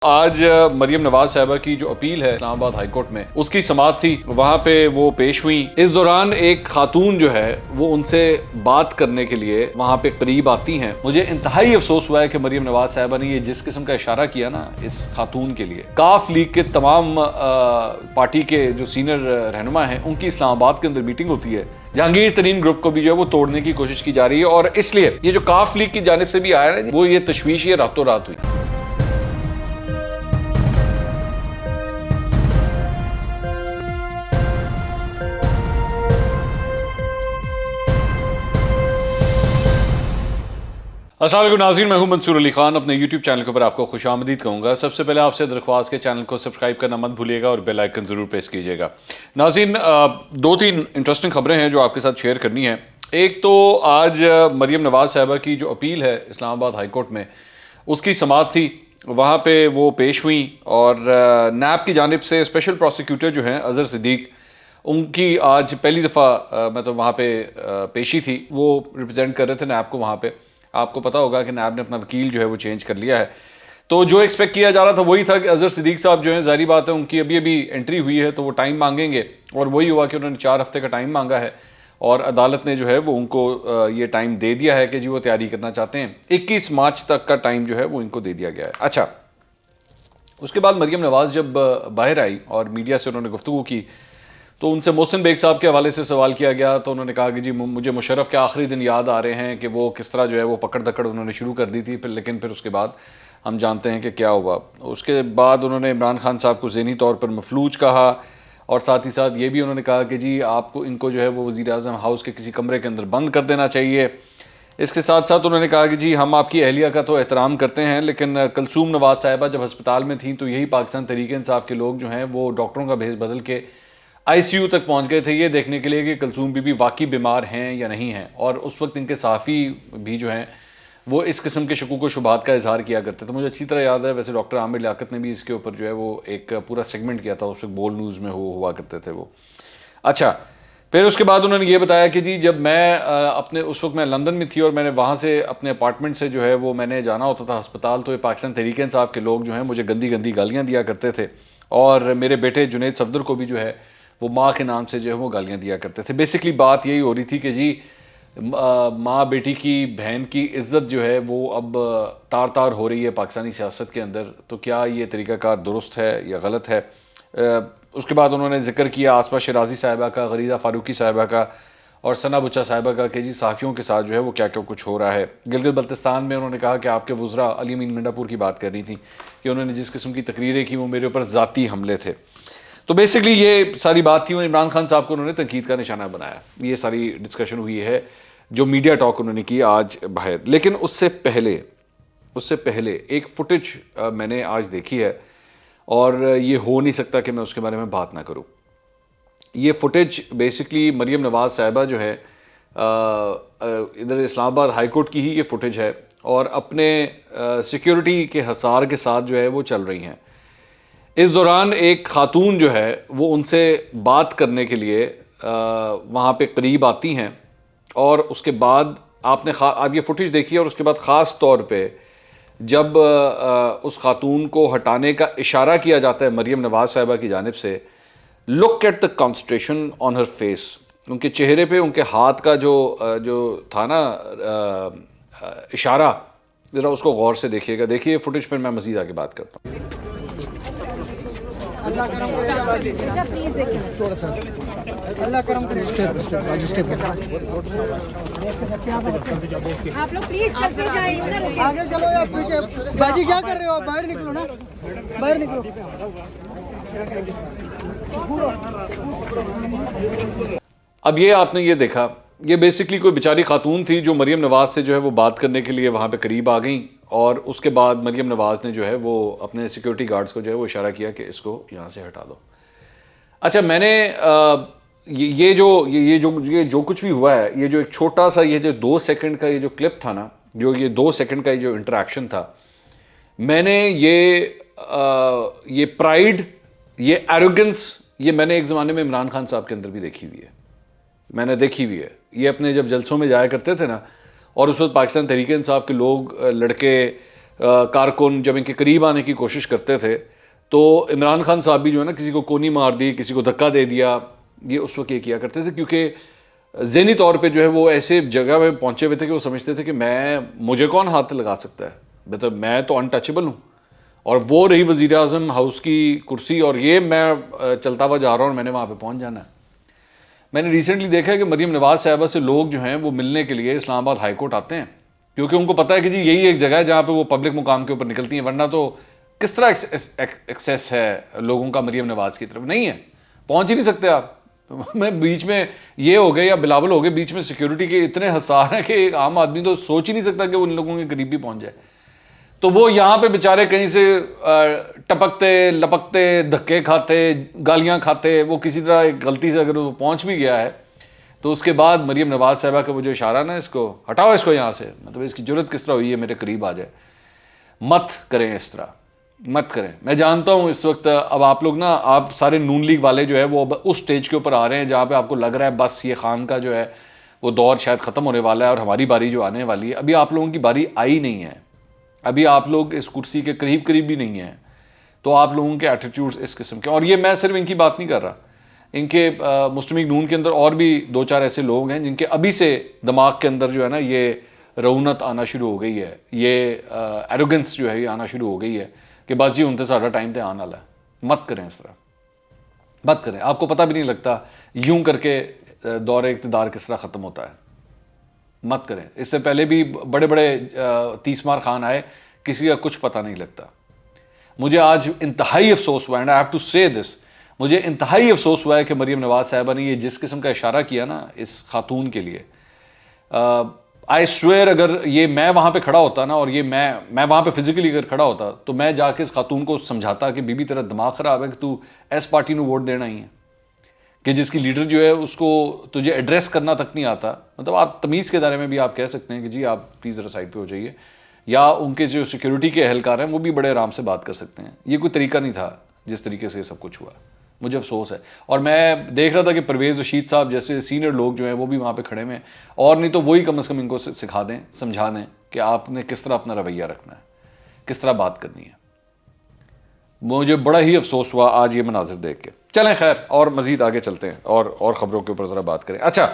آج مریم نواز صاحبہ کی جو اپیل ہے اسلام آباد ہائی کورٹ میں اس کی سماعت تھی، وہاں پہ وہ پیش ہوئی۔ اس دوران ایک خاتون جو ہے وہ ان سے بات کرنے کے لیے وہاں پہ قریب آتی ہیں۔ مجھے انتہائی افسوس ہوا ہے کہ مریم نواز صاحبہ نے یہ جس قسم کا اشارہ کیا نا اس خاتون کے لیے، کاف لیگ کے تمام پارٹی کے جو سینئر رہنما ہیں ان کی اسلام آباد کے اندر میٹنگ ہوتی ہے، جہانگیر ترین گروپ کو بھی جو ہے وہ توڑنے کی کوشش کی جا رہی ہے، اور اس لیے یہ جو کاف لیگ کی جانب سے بھی آیا ہے وہ یہ تشویش یہ راتوں رات ہوئی۔ السلام علیکم ناظرین، میں ہوں منصور علی خان، اپنے یوٹیوب چینل کے اوپر آپ کو خوش آمدید کہوں گا۔ سب سے پہلے آپ سے درخواست کے چینل کو سبسکرائب کرنا مت بھولیے گا اور بیل آئیکن ضرور پریس کیجیے گا۔ ناظرین، دو تین انٹرسٹنگ خبریں ہیں جو آپ کے ساتھ شیئر کرنی ہیں۔ ایک تو آج مریم نواز صاحبہ کی جو اپیل ہے اسلام آباد ہائی کورٹ میں اس کی سماعت تھی، وہاں پہ وہ پیش ہوئیں، اور نیب کی جانب سے اسپیشل پروسیکیوٹر جو ہیں اظہر صدیق، ان کی آج پہلی دفعہ مطلب وہاں پہ پیشی تھی، وہ ریپرزینٹ کر رہے تھے نیب کو وہاں پہ۔ آپ کو پتا ہوگا کہ نیب نے اپنا وکیل جو ہے وہ چینج کر لیا ہے، تو جو ایکسپیکٹ کیا جا رہا تھا وہی تھا کہ اظہر صدیق صاحب جو ہیں، ظاہری بات ہے ان کی ابھی انٹری ہوئی ہے تو وہ ٹائم مانگیں گے، اور وہی ہوا کہ انہوں نے 4 ہفتے کا ٹائم مانگا ہے، اور عدالت نے جو ہے وہ ان کو یہ ٹائم دے دیا ہے کہ جی وہ تیاری کرنا چاہتے ہیں۔ 21 مارچ تک کا ٹائم جو ہے وہ ان کو دے دیا گیا ہے۔ اچھا، اس کے بعد مریم نواز جب باہر آئی اور میڈیا سے انہوں نے گفتگو کی تو ان سے محسن بیگ صاحب کے حوالے سے سوال کیا گیا، تو انہوں نے کہا کہ جی مجھے مشرف کے آخری دن یاد آ رہے ہیں کہ وہ کس طرح جو ہے وہ پکڑ دکڑ انہوں نے شروع کر دی تھی، لیکن پھر اس کے بعد ہم جانتے ہیں کہ کیا ہوا۔ اس کے بعد انہوں نے عمران خان صاحب کو ذہنی طور پر مفلوج کہا، اور ساتھ ہی ساتھ یہ بھی انہوں نے کہا کہ جی آپ کو ان کو جو ہے وہ وزیر اعظم ہاؤس کے کسی کمرے کے اندر بند کر دینا چاہیے۔ اس کے ساتھ ساتھ انہوں نے کہا کہ جی ہم آپ کی اہلیہ کا تو احترام کرتے ہیں، لیکن کلثوم نواز صاحبہ جب ہسپتال میں تھیں تو یہی پاکستان تحریک انصاف کے لوگ جو ہیں وہ ڈاکٹروں کا بھیس بدل کے آئی سی یو تک پہنچ گئے تھے یہ دیکھنے کے لیے کہ کلثوم بی بی واقعی بیمار ہیں یا نہیں ہیں، اور اس وقت ان کے صحافی بھی جو ہیں وہ اس قسم کے شکوک و شبہات کا اظہار کیا کرتے تھے۔ مجھے اچھی طرح یاد ہے، ویسے ڈاکٹر عامر لیاقت نے بھی اس کے اوپر جو ہے وہ ایک پورا سیگمنٹ کیا تھا، اس وقت بول نیوز میں ہوا کرتے تھے وہ۔ اچھا، پھر اس کے بعد انہوں نے یہ بتایا کہ جی جب میں اس وقت میں لندن میں تھی اور میں نے وہاں سے اپنے اپارٹمنٹ سے جو ہے وہ میں نے جانا ہوتا تھا ہسپتال، تو یہ پاکستان تحریک انصاف کے لوگ جو ہیں مجھے گندی گندی گالیاں دیا کرتے تھے، اور میرے بیٹے جنید صفدر کو بھی جو ہے وہ ماں کے نام سے جو ہے وہ گالیاں دیا کرتے تھے۔ بیسکلی بات یہی ہو رہی تھی کہ جی ماں بیٹی کی بہن کی عزت جو ہے وہ اب تار تار ہو رہی ہے پاکستانی سیاست کے اندر، تو کیا یہ طریقہ کار درست ہے یا غلط ہے۔ اس کے بعد انہوں نے ذکر کیا آسمہ شیرازی صاحبہ کا، غریزہ فاروقی صاحبہ کا، اور ثنا بچہ صاحبہ کا کہ جی صحافیوں کے ساتھ جو ہے وہ کیا کیا کچھ ہو رہا ہے۔ گلگت بلتستان میں انہوں نے کہا کہ آپ کے وزراء علی امین منڈا پور کی بات کر رہی تھی کہ انہوں نے جس قسم کی تقریریں کی وہ میرے اوپر ذاتی حملے تھے۔ تو بیسکلی یہ ساری بات تھی، عمران خان صاحب کو انہوں نے تنقید کا نشانہ بنایا۔ یہ ساری ڈسکشن ہوئی ہے جو میڈیا ٹاک انہوں نے کی آج باہر، لیکن اس سے پہلے ایک فوٹیج میں نے آج دیکھی ہے، اور یہ ہو نہیں سکتا کہ میں اس کے بارے میں بات نہ کروں۔ یہ فوٹیج بیسکلی مریم نواز صاحبہ جو ہے ادھر اسلام آباد ہائی کورٹ کی ہی یہ فوٹیج ہے، اور اپنے سیکیورٹی کے حصار کے ساتھ جو ہے وہ چل رہی ہیں۔ اس دوران ایک خاتون جو ہے وہ ان سے بات کرنے کے لیے وہاں پہ قریب آتی ہیں، اور اس کے بعد آپ یہ فوٹیج دیکھیے، اور اس کے بعد خاص طور پہ جب اس خاتون کو ہٹانے کا اشارہ کیا جاتا ہے مریم نواز صاحبہ کی جانب سے، look at the concentration on her face, ان کے چہرے پہ ان کے ہاتھ کا جو تھا نا اشارہ، ذرا اس کو غور سے دیکھیے گا۔ دیکھیے فوٹیج، پھر میں مزید آگے بات کرتا ہوں۔ اللہ کرم تھوڑا سا اللہ کرم آپ لوگ پلیز چلتے جائیں، آگے چلو یا پیچھے۔ باجی کیا کر رہے ہو؟ باہر نکلو نا، باہر نکلو۔ اب یہ آپ نے یہ دیکھا، یہ بیسکلی کوئی بیچاری خاتون تھی جو مریم نواز سے جو ہے وہ بات کرنے کے لیے وہاں پہ قریب آ گئیں، اور اس کے بعد مریم نواز نے جو ہے وہ اپنے سیکیورٹی گارڈز کو جو ہے وہ اشارہ کیا کہ اس کو یہاں سے ہٹا دو۔ اچھا، میں نے یہ جو کچھ بھی ہوا ہے، یہ جو ایک چھوٹا سا یہ جو 2 سیکنڈ کا یہ جو کلپ تھا نا، جو یہ 2 سیکنڈ کا یہ جو انٹریکشن تھا، میں نے یہ پرائیڈ، یہ ایروگنس، یہ میں نے ایک زمانے میں عمران خان صاحب کے اندر بھی دیکھی ہوئی ہے، میں نے دیکھی ہوئی ہے۔ یہ اپنے جب جلسوں میں جایا کرتے تھے نا، اور اس وقت پاکستان تحریک انصاف کے لوگ، لڑکے کارکن جب ان کے قریب آنے کی کوشش کرتے تھے تو عمران خان صاحب بھی جو ہے نا کسی کو کونی مار دی, کسی کو دھکا دے دیا, یہ اس وقت یہ کیا کرتے تھے کیونکہ ذہنی طور پہ جو ہے وہ ایسے جگہ پہ پہنچے ہوئے تھے کہ وہ سمجھتے تھے کہ مجھے کون ہاتھ لگا سکتا ہے, مطلب میں تو انٹچیبل ہوں. اور وہ رہی وزیر اعظم ہاؤس کی کرسی اور یہ میں چلتا ہوا جا رہا ہوں اور میں نے وہاں پہ پہنچ جانا ہے. میں نے ریسنٹلی دیکھا ہے کہ مریم نواز صاحبہ سے لوگ جو ہیں وہ ملنے کے لیے اسلام آباد ہائی کورٹ آتے ہیں کیونکہ ان کو پتہ ہے کہ جی یہی ایک جگہ ہے جہاں پہ وہ پبلک مقام کے اوپر نکلتی ہیں, ورنہ تو کس طرح ایکسیس ہے لوگوں کا مریم نواز کی طرف, نہیں ہے, پہنچ ہی نہیں سکتے آپ. میں بیچ میں یہ ہو گئے یا بلاول ہو گئے, بیچ میں سیکیورٹی کے اتنے حساس ہیں کہ ایک عام آدمی تو سوچ ہی نہیں سکتا کہ وہ ان لوگوں کے قریب بھی پہنچ جائے. تو وہ یہاں پہ بیچارے کہیں سے ٹپکتے لپکتے دھکے کھاتے گالیاں کھاتے, وہ کسی طرح ایک غلطی سے اگر وہ پہنچ بھی گیا ہے تو اس کے بعد مریم نواز صاحبہ کا وہ جو اشارہ نا اس کو ہٹاؤ اس کو یہاں سے, مطلب اس کی جرت کس طرح ہوئی ہے میرے قریب آ جائے. مت کریں اس طرح, مت کریں. میں جانتا ہوں اس وقت اب آپ لوگ نا, آپ سارے نون لیگ والے جو ہے وہ اب اس سٹیج کے اوپر آ رہے ہیں جہاں پہ آپ کو لگ رہا ہے بس یہ خان کا جو ہے وہ دور شاید ختم ہونے والا ہے اور ہماری باری جو آنے والی ہے. ابھی آپ لوگوں کی باری آئی نہیں ہے, ابھی آپ لوگ اس کرسی کے قریب بھی نہیں ہیں. تو آپ لوگوں کے ایٹیٹیوڈز اس قسم کے, اور یہ میں صرف ان کی بات نہیں کر رہا, ان کے مسلم لیگ نون کے اندر اور بھی 2-4 ایسے لوگ ہیں جن کے ابھی سے دماغ کے اندر جو ہے نا یہ رونت آنا شروع ہو گئی ہے, یہ ایروگنس جو ہے یہ آنا شروع ہو گئی ہے کہ بس جی انتے سارا ٹائم تے آنے والا ہے. مت کریں اس طرح, مت کریں. آپ کو پتہ بھی نہیں لگتا یوں کر کے دور اقتدار کس طرح ختم ہوتا ہے. مت کریں. اس سے پہلے بھی بڑے بڑے 30 مار خان آئے, کسی کا کچھ پتہ نہیں لگتا. مجھے آج انتہائی افسوس ہوا, اینڈ آئی ہیو ٹو سے دس, مجھے انتہائی افسوس ہوا ہے کہ مریم نواز صاحبہ نے یہ جس قسم کا اشارہ کیا نا اس خاتون کے لیے, آئی سویئر اگر یہ میں وہاں پہ کھڑا ہوتا نا اور یہ میں وہاں پہ فزیکلی اگر کھڑا ہوتا تو میں جا کے اس خاتون کو سمجھاتا کہ بی بی تیرا دماغ خراب ہے کہ تو ایس پارٹی نو ووٹ دینا ہی ہے, کہ جس کی لیڈر جو ہے اس کو تجھے ایڈریس کرنا تک نہیں آتا. مطلب آپ تمیز کے دائرے میں بھی آپ کہہ سکتے ہیں کہ جی آپ پلیز ذرا سائڈ پہ ہو جائیے, یا ان کے جو سیکیورٹی کے اہلکار ہیں وہ بھی بڑے آرام سے بات کر سکتے ہیں. یہ کوئی طریقہ نہیں تھا جس طریقے سے یہ سب کچھ ہوا. مجھے افسوس ہے. اور میں دیکھ رہا تھا کہ پرویز رشید صاحب جیسے سینئر لوگ جو ہیں وہ بھی وہاں پہ کھڑے ہوئے ہیں, اور نہیں تو وہی کم از کم ان کو سکھا دیں, سمجھا دیں کہ آپ نے کس طرح اپنا رویہ رکھنا ہے, کس طرح بات کرنی ہے. مجھے بڑا ہی افسوس ہوا آج یہ مناظر دیکھ کے. چلیں خیر, اور مزید آگے چلتے ہیں اور خبروں کے اوپر ذرا بات کریں. اچھا,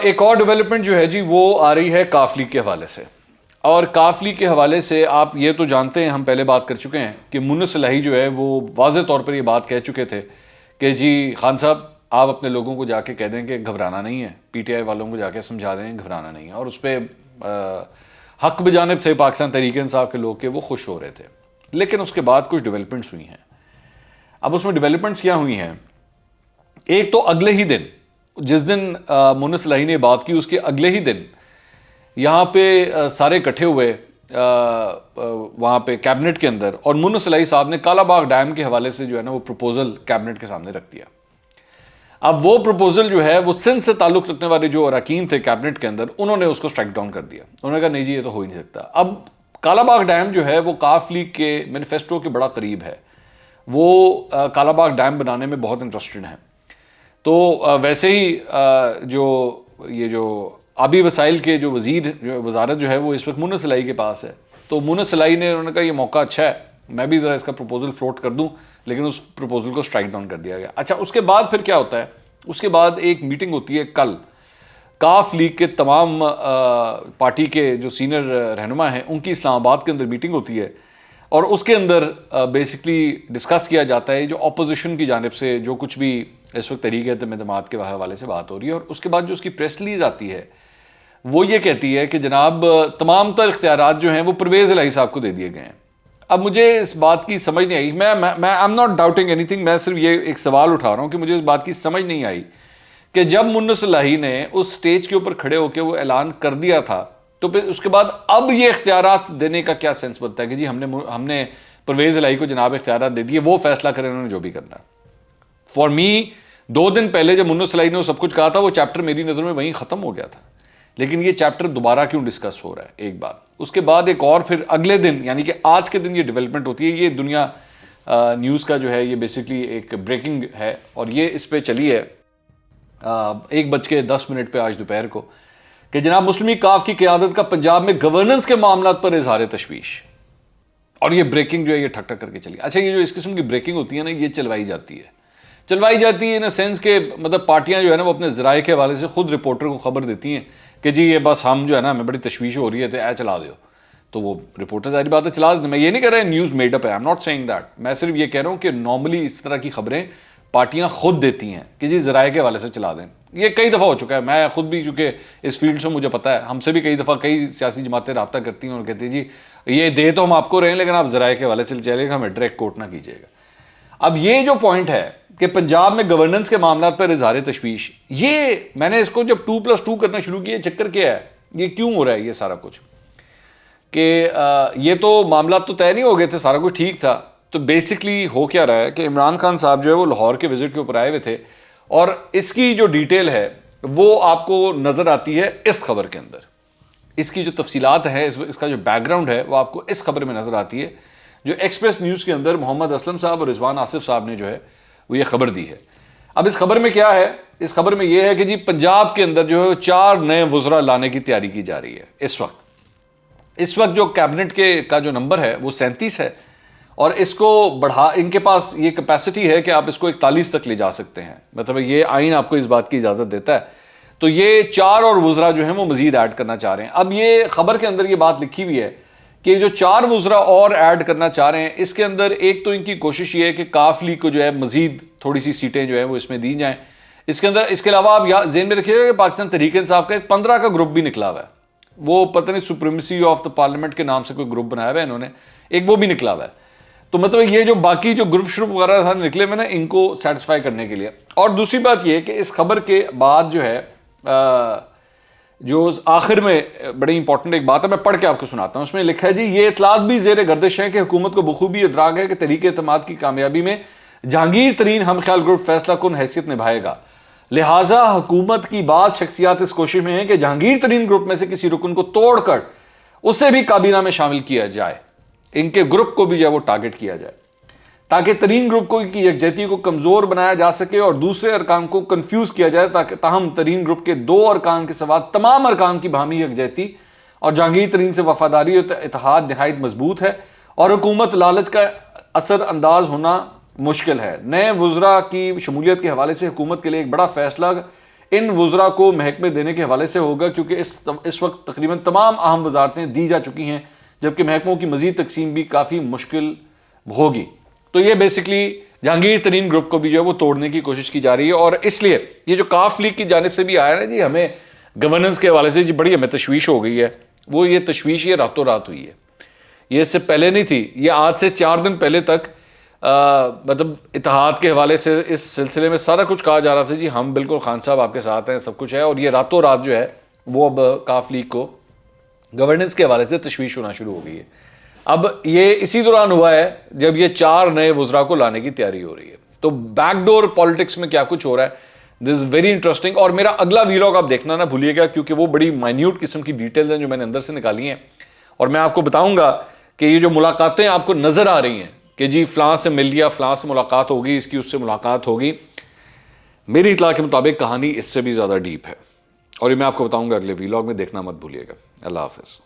ایک اور ڈیولپمنٹ جو ہے جی وہ آ رہی ہے کاف لیگ کے حوالے سے. اور کاف لیگ کے حوالے سے آپ یہ تو جانتے ہیں, ہم پہلے بات کر چکے ہیں کہ منس صلاحی جو ہے وہ واضح طور پر یہ بات کہہ چکے تھے کہ جی خان صاحب آپ اپنے لوگوں کو جا کے کہہ دیں کہ گھبرانا نہیں ہے, پی ٹی آئی والوں کو جا کے سمجھا دیں گھبرانا نہیں ہے. اور اس پہ حق بجانب تھے پاکستان تحریک انصاف کے لوگ کہ وہ خوش ہو رہے تھے. لیکن اس کے بعد کچھ ڈیولپمنٹس ہوئی ہیں. اب اس میں ڈیولپمنٹس کیا ہوئی ہیں, ایک تو اگلے ہی دن جس دن منس صلاحی نے بات کی اس کے اگلے ہی دن یہاں پہ سارے اکٹھے ہوئے وہاں پہ کیبنٹ کے اندر, اور منس صلاحی صاحب نے کالا باغ ڈیم کے حوالے سے جو ہے نا وہ پروپوزل کیبنٹ کے سامنے رکھ دیا. اب وہ پروپوزل جو ہے وہ سندھ سے تعلق رکھنے والے جو اراکین تھے کیبنٹ کے اندر, انہوں نے اس کو اسٹرائک ڈاؤن کر دیا. انہوں نے کہا نہیں جی یہ تو ہو ہی نہیں سکتا. اب کالا باغ ڈیم جو ہے وہ کاف لیگ کے مینیفیسٹو کے بڑا قریب ہے, وہ کالا باغ ڈیم بنانے میں بہت انٹرسٹڈ ہیں. تو ویسے ہی جو آبی وسائل کے جو وزارت جو ہے وہ اس وقت منس صلاحی کے پاس ہے. تو منس صلاحی نے انہوں نے کہا یہ موقع اچھا ہے, میں بھی ذرا اس کا پروپوزل فلوٹ کر دوں, لیکن اس پروپوزل کو اسٹرائک ڈاؤن کر دیا گیا. اچھا, اس کے بعد پھر کیا ہوتا ہے, اس کے بعد ایک میٹنگ ہوتی ہے کل, کاف لیگ کے تمام پارٹی کے جو سینئر رہنما ہیں ان کی اسلام آباد کے اندر میٹنگ ہوتی ہے, اور اس کے اندر بیسکلی ڈسکس کیا جاتا ہے جو اپوزیشن کی جانب سے جو کچھ بھی اس وقت تحریک اعتماد کے حوالے سے بات ہو رہی ہے. اور اس کے بعد جو اس کی پریس ریلیز آتی ہے وہ یہ کہتی ہے کہ جناب تمام تر اختیارات جو ہیں وہ پرویز الہی صاحب کو دے دیے گئے ہیں. اب مجھے اس بات کی سمجھ نہیں آئی, میں am not doubting any thing, میں صرف یہ ایک سوال اٹھا رہا ہوں کہ مجھے اس بات کی سمجھ نہیں آئی کہ جب منس صلاحی نے اس سٹیج کے اوپر کھڑے ہو کے وہ اعلان کر دیا تھا تو پھر اس کے بعد اب یہ اختیارات دینے کا کیا سینس بنتا ہے کہ جی ہم نے پرویز الہی کو جناب اختیارات دے دیے, وہ فیصلہ کریں انہوں نے جو بھی کرنا ہے. فار می 2 دن پہلے جب منس صلاحی نے وہ سب کچھ کہا تھا وہ چیپٹر میری نظر میں وہیں ختم ہو گیا تھا, لیکن یہ چیپٹر دوبارہ کیوں ڈسکس ہو رہا ہے, ایک بات. اس کے بعد ایک اور پھر اگلے دن یعنی کہ آج کے دن یہ ڈیولپمنٹ ہوتی ہے. یہ دنیا نیوز کا جو ہے یہ بیسکلی ایک بریکنگ ہے, اور یہ اس پہ چلی ہے 1:10 پہ آج دوپہر کو, کہ جناب مسلم لیگ کاف کی قیادت کا پنجاب میں گورننس کے معاملات پر اظہار تشویش. اور یہ بریکنگ جو ہے یہ ٹھک ٹھک کر کے چلی. اچھا یہ جو اس قسم کی بریکنگ ہوتی ہے نا یہ چلوائی جاتی ہے ان سینس کہ مطلب پارٹیاں جو ہے نا وہ اپنے ذرائع کے حوالے سے خود رپورٹر کو خبر دیتی ہیں کہ جی یہ بس ہم جو ہے نا ہمیں بڑی تشویش ہو رہی ہے تو چلا دیو, تو وہ رپورٹر ظاہری بات ہے چلا دیتے. میں یہ نہیں کہہ رہا نیوز میڈ اپ ہے, I am not seeing that, میں صرف یہ کہہ رہا ہوں کہ نارملی اس طرح کی خبریں پارٹیاں خود دیتی ہیں کہ جی ذرائع کے حوالے سے چلا دیں. یہ کئی دفعہ ہو چکا ہے, میں خود بھی چونکہ اس فیلڈ سے مجھے پتا ہے, ہم سے بھی کئی دفعہ کئی سیاسی جماعتیں رابطہ کرتی ہیں اور کہتی ہیں جی یہ دے تو ہم آپ کو رہے ہیں لیکن آپ ذرائع کے حوالے سے چلے گا, ہمیں ڈائریکٹ کوٹ نہ کیجیے گا. اب یہ جو پوائنٹ ہے کہ پنجاب میں گورننس کے معاملات پر اظہار تشویش, یہ میں نے اس کو جب 2+2 کرنا شروع کیا, چکر کیا ہے, یہ کیوں ہو رہا ہے یہ سارا کچھ, کہ یہ تو معاملات تو طے نہیں ہو گئے تھے, سارا کچھ ٹھیک تھا. تو بیسکلی ہو کیا رہا ہے کہ عمران خان صاحب جو ہے وہ لاہور کے وزٹ کے اوپر آئے ہوئے تھے, اور اس کی جو ڈیٹیل ہے وہ آپ کو نظر آتی ہے اس خبر کے اندر. اس کی جو تفصیلات ہیں, اس کا جو بیک گراؤنڈ ہے وہ آپ کو اس خبر میں نظر آتی ہے جو ایکسپریس نیوز کے اندر محمد اسلم صاحب اور رضوان آصف صاحب نے جو ہے وہ یہ خبر دی ہے. اب اس خبر میں کیا ہے, اس خبر میں یہ ہے کہ جی پنجاب کے اندر جو ہے 4 نئے وزراء لانے کی تیاری کی جا رہی ہے. اس وقت جو کیبنٹ کا جو نمبر ہے وہ 37 ہے, اور اس کو ان کے پاس یہ کیپیسٹی ہے کہ آپ اس کو 41 تک لے جا سکتے ہیں, مطلب یہ آئین آپ کو اس بات کی اجازت دیتا ہے. تو یہ 4 اور وزراء جو ہیں وہ مزید ایڈ کرنا چاہ رہے ہیں. اب یہ خبر کے اندر یہ بات لکھی ہوئی ہے کہ جو 4 وزراء اور ایڈ کرنا چاہ رہے ہیں, اس کے اندر ایک تو ان کی کوشش یہ ہے کہ کاف لیگ کو جو ہے مزید تھوڑی سی سیٹیں جو ہے وہ اس میں دی جائیں. اس کے اندر اس کے علاوہ آپ ذہن میں رکھیے گا کہ پاکستان تحریک انصاف کا ایک 15 کا گروپ بھی نکلا ہوا ہے, وہ پتہ نہیں سپریمیسی آف دا پارلیمنٹ کے نام سے کوئی گروپ بنایا ہوا ہے انہوں نے, ایک وہ بھی نکلا ہوا ہے. تو مطلب یہ جو باقی جو گروپ شروپ وغیرہ نکلے ہوئے نا ان کو سیٹسفائی کرنے کے لیے. اور دوسری بات یہ کہ اس خبر کے بعد جو ہے جو آخر میں بڑی امپورٹنٹ ایک بات ہے, میں پڑھ کے آپ کو سناتا ہوں. اس میں لکھا ہے جی یہ اطلاعات بھی زیر گردش ہیں کہ حکومت کو بخوبی ادراک ہے کہ تحریک اعتماد کی کامیابی میں جہانگیر ترین ہم خیال گروپ فیصلہ کن حیثیت نبھائے گا, لہٰذا حکومت کی بعض شخصیات اس کوشش میں ہیں کہ جہانگیر ترین گروپ میں سے کسی رکن کو توڑ کر اسے بھی کابینہ میں شامل کیا جائے, ان کے گروپ کو بھی جو ہے وہ ٹارگٹ کیا جائے تاکہ ترین گروپ کی یکجہتی کو کمزور بنایا جا سکے اور دوسرے ارکان کو کنفیوز کیا جائے, تاکہ تاہم ترین گروپ کے 2 ارکان کے سوا تمام ارکان کی باہمی یکجہتی اور جہانگیر ترین سے وفاداری اور اتحاد نہایت مضبوط ہے, اور حکومت لالچ کا اثر انداز ہونا مشکل ہے. نئے وزراء کی شمولیت کے حوالے سے حکومت کے لیے ایک بڑا فیصلہ ان وزراء کو محکمے دینے کے حوالے سے ہوگا, کیونکہ اس وقت تقریباً تمام اہم وزارتیں دی جا چکی ہیں, جبکہ محکموں کی مزید تقسیم بھی کافی مشکل ہوگی. تو یہ بیسکلی جہانگیر ترین گروپ کو بھی جو ہے وہ توڑنے کی کوشش کی جا رہی ہے, اور اس لیے یہ جو کاف لیگ کی جانب سے بھی آیا نا جی ہمیں گورننس کے حوالے سے جی بڑی ہمیں تشویش ہو گئی ہے, وہ یہ تشویش یہ راتوں رات ہوئی ہے, یہ اس سے پہلے نہیں تھی. یہ آج سے 4 دن پہلے تک مطلب اتحاد کے حوالے سے اس سلسلے میں سارا کچھ کہا جا رہا تھا جی ہم بالکل خان صاحب آپ کے ساتھ ہیں, سب کچھ ہے, اور یہ راتوں رات جو ہے وہ اب کاف لیگ کو گورننس کے حوالے سے تشویش ہونا شروع ہو گئی ہے. اب یہ اسی دوران ہوا ہے جب یہ 4 نئے وزراء کو لانے کی تیاری ہو رہی ہے. تو بیک ڈور پالیٹکس میں کیا کچھ ہو رہا ہے, دس از ویری انٹرسٹنگ. اور میرا اگلا ویلاگ آپ دیکھنا نہ بھولیے گا, کیونکہ وہ بڑی مائنیوٹ قسم کی ڈیٹیلز ہیں جو میں نے اندر سے نکالی ہیں, اور میں آپ کو بتاؤں گا کہ یہ جو ملاقاتیں آپ کو نظر آ رہی ہیں کہ جی فلاں سے مل لیا, فلاں سے ملاقات ہوگی, اس کی اس سے ملاقات ہوگی, میری اطلاع کے مطابق کہانی اس سے بھی زیادہ ڈیپ ہے, اور یہ میں آپ کو بتاؤں گا اگلے ویلاگ میں, دیکھنا مت بھولیے گا. اللہ حافظ.